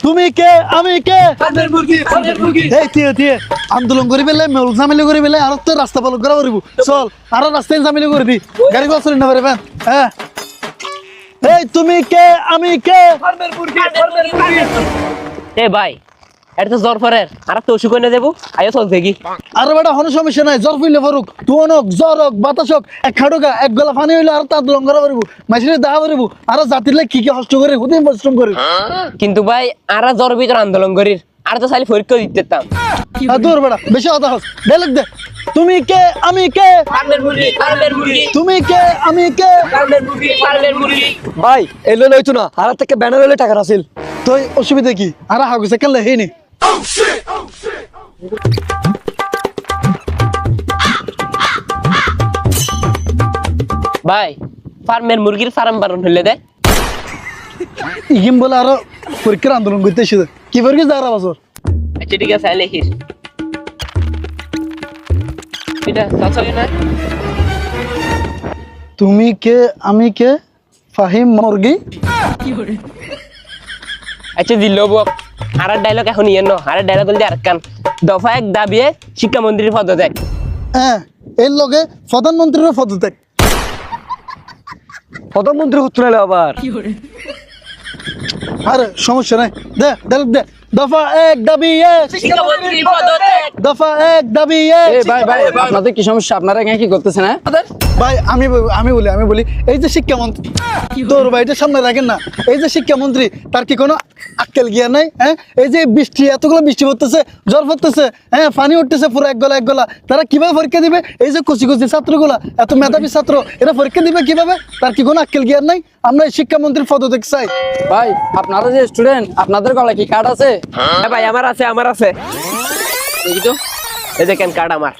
তুমি কে আমি কে এই তিয়ে আন্দোলন করি পেলে মেল জামিলে করি পেলে আর তো রাস্তা পালন করা করিব চল আর রাস্তায় জামিলে করে দি গাড়ি বাস চলি না পারবেন হ্যাঁ এই তুমি কে আমি কে এ ভাই এটা তো জ্বর ফরের আর তো ওষুধ না দেবো আয়ো চল দেখি আর বেটা কোনো সমস্যা নাই জ্বর ফিরলে ফারুক তুন হোক জ্বর হোক বাতাস হোক এক খাটুকা এক গলা পানি হইলে আর তো আন্দোলন করা পারিব মাইসিরে দেখা পারিব আর জাতির কি কি কষ্ট করে হুদিন পরিশ্রম করে কিন্তু ভাই আর জ্বর ভিতর আন্দোলন করির আর তো খালি পরীক্ষা দিতেতাম দূর বেটা বেশি কথা হস ডায়লগ দে তুমি কে আমি কে তুমি কে আমি কে ভাই এলো লইতো না আর থেকে ব্যানার হলে টাকা আসিল তুই অসুবিধা কি আর হাগুছে কেন হেনি ভাই ফার্মের মুরগির ফার্ম বারণ হইলে দে ইগিম বলে আরো পরীক্ষার আন্দোলন করতে এসেছে কি পরীক্ষা যারা বছর আচ্ছা ঠিক আছে লেখিস এটা চলে না তুমি কে আমি কে ফাহিম মুরগি আচ্ছা দিল বক আর ডায়লগ এখন ইয়ে ন আর ডায়লগ বলতে আর কান দফা এক দাবিয়ে শিক্ষামন্ত্রীর পদত্যাগ হ্যাঁ এর লগে প্রধানমন্ত্রীর পদত্যাগ প্রধানমন্ত্রী হচ্ছে না আবার আরে সমস্যা নাই দে ডায়লগ দে দফা এক দাবি এক শিক্ষামন্ত্রীর পদত্যাগ দফা এক দাবি এক ভাই ভাই আপনাদের কি সমস্যা আপনারা এখানে কি করতেছেন হ্যাঁ ভাই আমি বলি এই যে শিক্ষামন্ত্রী তোর ভাইটা সামনে রাখেন না এই যে শিক্ষামন্ত্রী তার কি কোনো আক্কেল গিয়া নাই হ্যাঁ এই যে বৃষ্টি এতগুলো বৃষ্টি পড়তেছে জ্বর পড়তেছে হ্যাঁ পানি উঠতেছে পুরো এক গলা তারা কিভাবে পরীক্ষা দিবে এই যে কচি ছাত্রগুলা এত মেধাবী ছাত্র এরা পরীক্ষা দিবে কিভাবে তার কি কোনো আক্কেল জ্ঞান নাই আমরা এই শিক্ষামন্ত্রীর পদত্যাগ চাই ভাই আপনারা যে স্টুডেন্ট আপনাদের গলায় কি কার্ড আছে হ্যাঁ ভাই আমার আছে দেখি তো এই দেখেন কার্ড আমার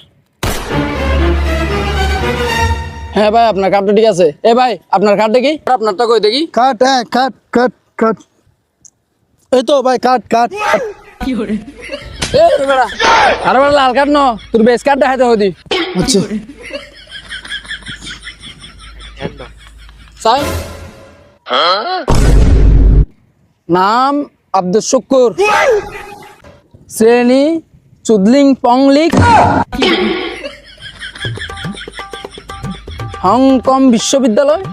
হ্যাঁ ভাই আপনার কার্ডটা ঠিক আছে এ ভাই আপনার কার্ডটা কি আপনারটা কই দেখি কাট হ্যাঁ কাট এই তো ভাই কাট এ বেড়া আরে বেড়া লাল কার্ড ন তোর বেস কার্ড দেখাইতে হদি আচ্ছা সাই নাম আব্দুল শুকুর শ্রেণী চুদলিং পংলিক হংকং বিশ্ববিদ্যালয়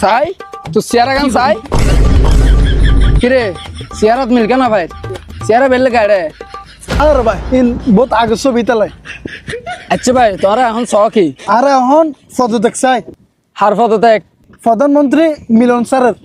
সাই তো সিয়ারা গান সাই কিরে সিয়ারাত মিল কেন ভাই সিয়ারা বেললে গাড়ে আরে ভাই ইন বহুত আগে ছবি তালাই আচ্ছা ভাই তোরা এখন শখই আর এখন পদত্যাগ চাই হার পদত্যাগ প্রধানমন্ত্রী মিলন স্যারের